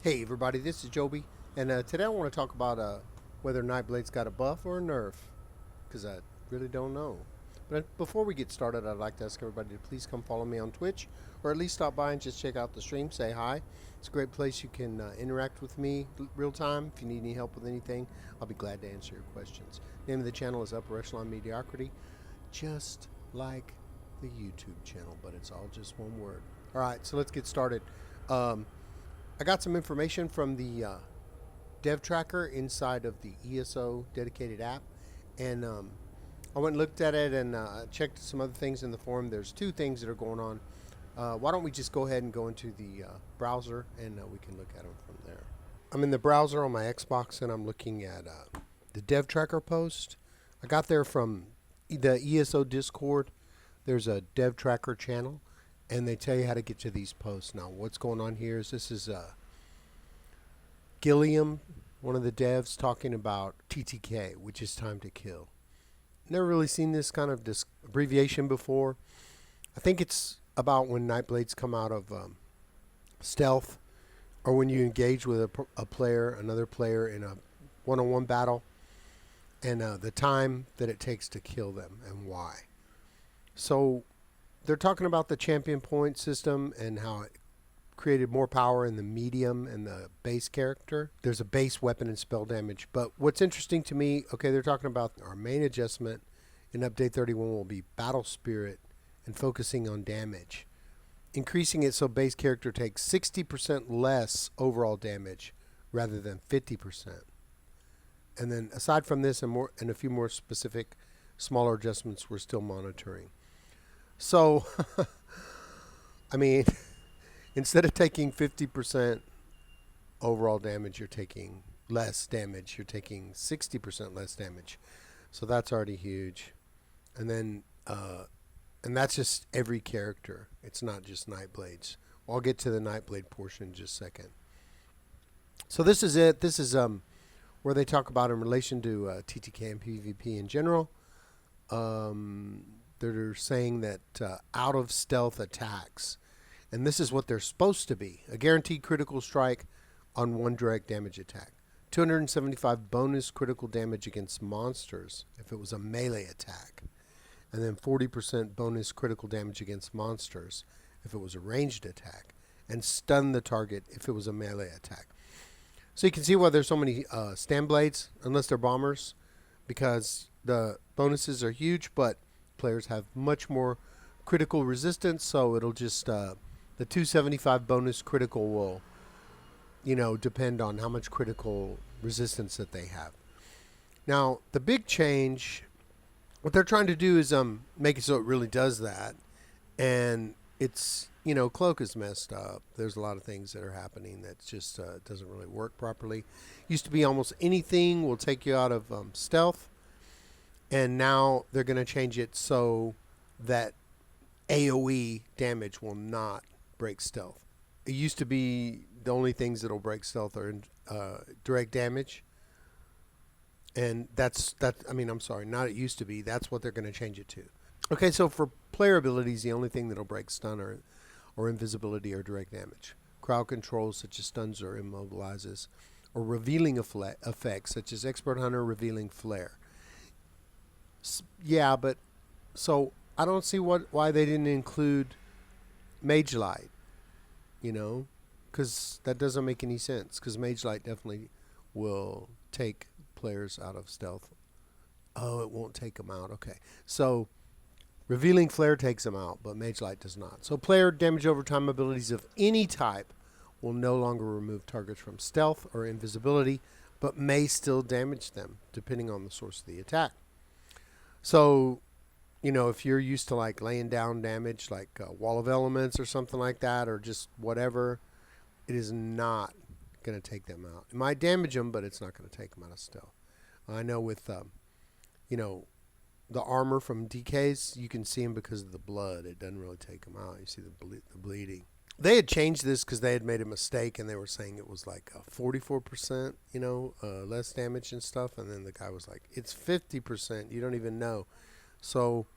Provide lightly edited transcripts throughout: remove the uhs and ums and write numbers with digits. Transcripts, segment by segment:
Hey everybody, this is Joby, and today I want to talk about whether Nightblades got a buff or a nerf, because I really don't know. But before we get started, I'd like to ask everybody to please come follow me on Twitch, or at least stop by and just check out the stream, say hi. It's a great place you can interact with me real time. If you need any help with anything, I'll be glad to answer your questions. Name of the channel is Upper Echelon Mediocrity, just like the YouTube channel, but it's all just one word. All right, so let's get started. Um, I got some information from the dev tracker inside of the ESO dedicated app, and I went and looked at it and checked some other things in the forum. There's two things that are going on. Why don't we just go ahead and go into the browser and we can look at them from there. I'm in the browser on my Xbox and I'm looking at the dev tracker post. I got there from the ESO Discord. There's a dev tracker channel and they tell you how to get to these posts. Now, what's going on here is this is Gilliam, one of the devs, talking about TTK, which is time to kill. Never really seen this kind of abbreviation before. I think it's about when Nightblades come out of stealth, or when you engage with a player, another player in a one-on-one battle, and the time that it takes to kill them and why. So they're talking about the champion point system and how it created more power in the medium and the base character. There's a base weapon and spell damage. But what's interesting to me, okay, they're talking about our main adjustment in update 31 will be battle spirit and focusing on damage. Increasing it so base character takes 60% less overall damage rather than 50%. And then aside from this and a few more specific smaller adjustments we're still monitoring. So I mean, instead of taking 50% overall damage, you're taking less damage. You're taking 60% less damage. So that's already huge. And then, and that's just every character. It's not just Nightblades. I'll get to the Nightblade portion in just a second. So this is it. This is where they talk about in relation to TTK and PvP in general. They're saying that out of stealth attacks, and this is what they're supposed to be: a guaranteed critical strike on one direct damage attack, 275 bonus critical damage against monsters if it was a melee attack, and then 40% bonus critical damage against monsters if it was a ranged attack, and stun the target if it was a melee attack. So you can see why there's so many stand blades, unless they're bombers, because the bonuses are huge, but players have much more critical resistance, so it'll just the 275 bonus critical will, depend on how much critical resistance that they have. Now, the big change, what they're trying to do is make it so it really does that, and it's, cloak is messed up. There's a lot of things that are happening that just doesn't really work properly. Used to be almost anything will take you out of stealth, and now they're going to change it so that AoE damage will not break stealth. It used to be the only things that'll break stealth are direct damage, and I'm sorry, not it used to be. That's what they're going to change it to. Okay, so for player abilities, the only thing that'll break stun or invisibility or direct damage. Crowd controls such as stuns or immobilizes, or revealing effects such as expert hunter revealing flare. Yeah, but so I don't see why they didn't include Mage Light, because that doesn't make any sense. Because Mage Light definitely will take players out of stealth. Oh, it won't take them out. Okay, so revealing flare takes them out, but Mage Light does not. So player damage over time abilities of any type will no longer remove targets from stealth or invisibility, but may still damage them depending on the source of the attack. So, if you're used to like laying down damage, like Wall of Elements or something like that, or just whatever, it is not going to take them out. It might damage them, but it's not going to take them out of stealth. I know with, the armor from DKs, you can see them because of the blood. It doesn't really take them out. You see the bleeding. They had changed this because they had made a mistake, and they were saying it was like 44%, less damage and stuff. And then the guy was like, it's 50%. You don't even know. So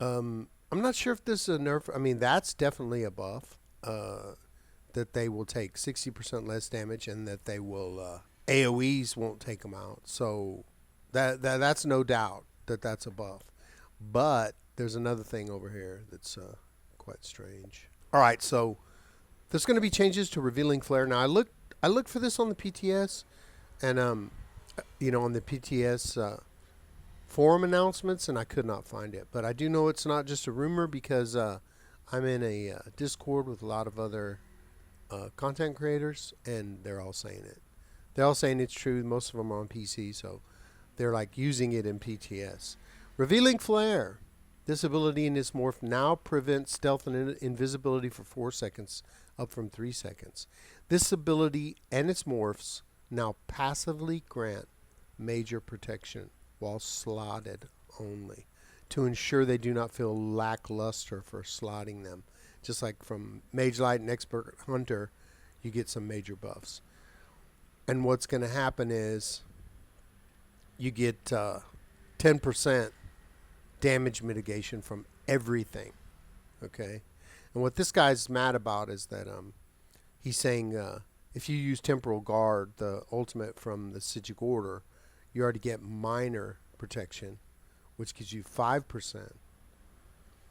I'm not sure if this is a nerf. I mean, that's definitely a buff. that they will take 60% less damage, and that they will AoEs won't take them out. So that's no doubt that that's a buff. But there's another thing over here that's quite strange. All right, so there's going to be changes to revealing flare. Now I looked for this on the PTS, and on the PTS forum announcements, and I could not find it. But I do know it's not just a rumor, because I'm in a Discord with a lot of other content creators, and they're all saying it. They're all saying it's true. Most of them are on PC, so they're like using it in PTS. Revealing flare. This ability in this morph now prevents stealth and invisibility for 4 seconds, up from 3 seconds. This ability and its morphs now passively grant major protection while slotted only, to ensure they do not feel lackluster for slotting them. Just like from Mage Light and Expert Hunter, you get some major buffs. And what's going to happen is you get 10% damage mitigation from everything. Okay? And what this guy's mad about is that he's saying if you use Temporal Guard, the ultimate from the Sigic Order, you already get minor protection, which gives you 5%.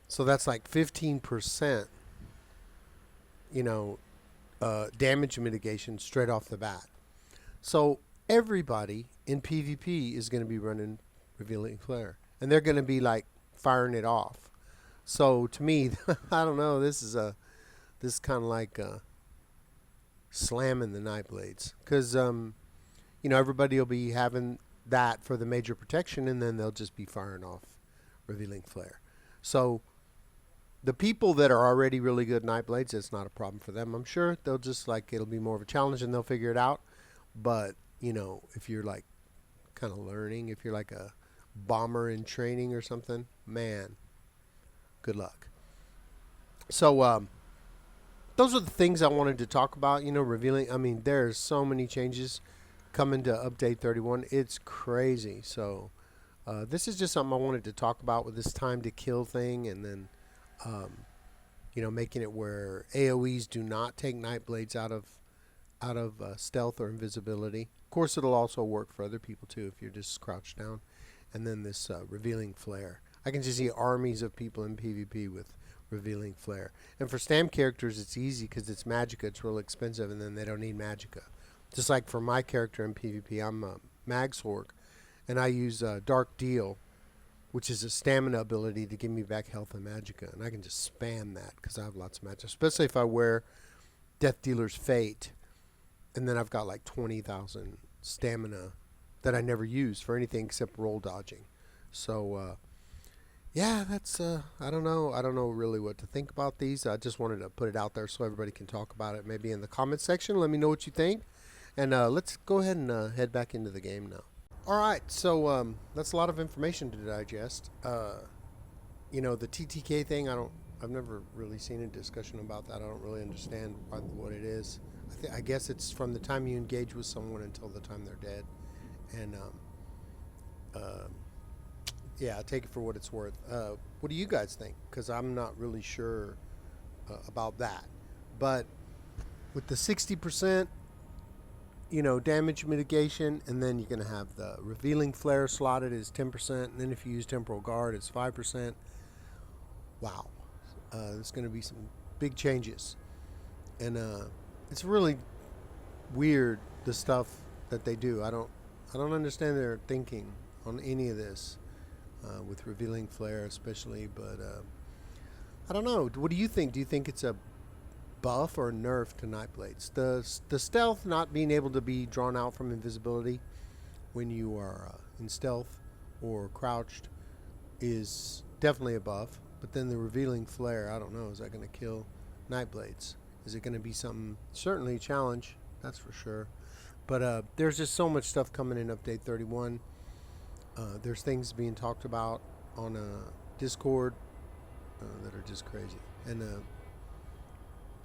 So that's like 15%, damage mitigation straight off the bat. So everybody in PvP is going to be running Revealing Flare, and they're going to be like firing it off. So to me, I don't know, this is kind of like slamming the Nightblades, because everybody will be having that for the major protection, and then they'll just be firing off Revealing Flare. So the people that are already really good Nightblades, it's not a problem for them. I'm sure they'll just it'll be more of a challenge, and they'll figure it out. But if you're like kind of learning, if you're like a bomber in training or something, man, good luck. So those are the things I wanted to talk about. Revealing. I mean, there's so many changes coming to update 31. It's crazy. So this is just something I wanted to talk about with this time to kill thing, and then making it where AoEs do not take Nightblades out of stealth or invisibility. Of course, it'll also work for other people too if you're just crouched down. And then this Revealing Flare. I can just see armies of people in PvP with Revealing Flare. And for stamp characters, it's easy because it's Magicka. It's real expensive, and then they don't need Magicka. Just like for my character in PvP, I'm a Magsorg, and I use Dark Deal, which is a stamina ability to give me back health and Magicka. And I can just spam that because I have lots of Magicka, especially if I wear Death Dealer's Fate, and then I've got like 20,000 stamina that I never use for anything except roll dodging. So, yeah, that's, I don't know really what to think about these. I just wanted to put it out there so everybody can talk about it maybe in the comment section. Let me know what you think. And let's go ahead and head back into the game now. All right, so that's a lot of information to digest. The TTK thing, I've never really seen a discussion about that. I don't really understand what it is. I guess it's from the time you engage with someone until the time they're dead. And yeah, take it for what it's worth. What do you guys think? Because I'm not really sure about that. But with the 60%, damage mitigation, and then you're going to have the Revealing Flare slotted as 10%, and then if you use Temporal Guard, it's 5%. Wow. There's going to be some big changes. And it's really weird, the stuff that they do. I don't understand their thinking on any of this, with Revealing Flare especially, but I don't know. What do you think? Do you think it's a buff or nerf to Nightblades? The stealth not being able to be drawn out from invisibility when you are in stealth or crouched is definitely a buff, but then the Revealing Flare, I don't know, is that going to kill Nightblades? Is it going to be something, certainly a challenge, that's for sure. But there's just so much stuff coming in Update 31. There's things being talked about on Discord that are just crazy. And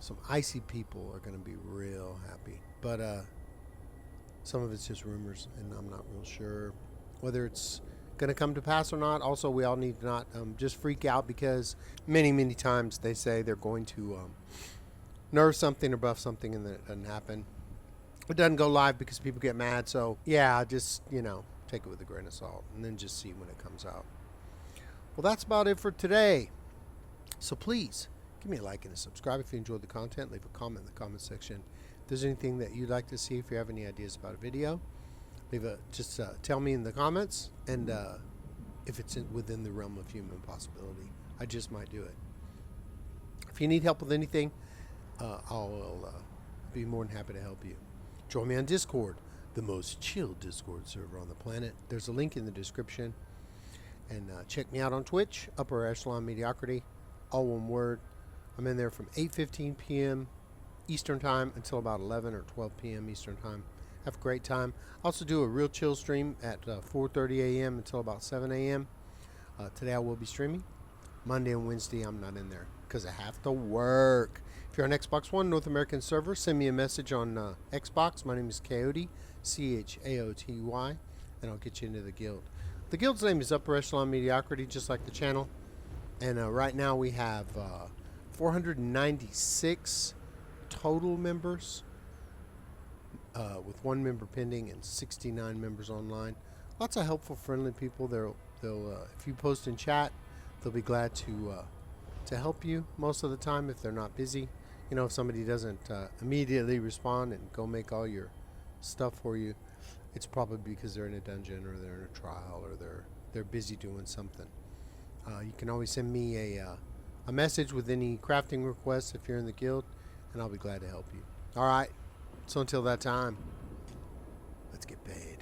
some icy people are going to be real happy. But some of it's just rumors, and I'm not real sure whether it's going to come to pass or not. Also, we all need to not just freak out, because many, many times they say they're going to nerf something or buff something and then it doesn't happen. It doesn't go live because people get mad. So yeah, just, you know, take it with a grain of salt and then just see when it comes out. Well, that's about it for today. So please give me a like and a subscribe if you enjoyed the content. Leave a comment in the comment section. If there's anything that you'd like to see, if you have any ideas about a video, just tell me in the comments. And if it's within the realm of human possibility, I just might do it. If you need help with anything, I'll be more than happy to help you. Join me on Discord, the most chill Discord server on the planet. There's a link in the description. And check me out on Twitch, Upper Echelon Mediocrity, all one word. I'm in there from 8:15 p.m. Eastern Time until about 11 or 12 p.m. Eastern Time. Have a great time. I also do a real chill stream at 4:30 a.m. until about 7 a.m. Today I will be streaming. Monday and Wednesday I'm not in there because I have to work. If you're on Xbox One North American server, send me a message on Xbox. My name is Coyote, Chaoty, and I'll get you into the guild. The guild's name is Upper Echelon Mediocrity, just like the channel. And right now we have 496 total members, with 1 member pending and 69 members online. Lots of helpful, friendly people. They'll if you post in chat, they'll be glad to help you most of the time if they're not busy. You know, if somebody doesn't immediately respond and go make all your stuff for you, it's probably because they're in a dungeon or they're in a trial or they're busy doing something. You can always send me a message with any crafting requests if you're in the guild, and I'll be glad to help you. All right. So until that time, let's get paid.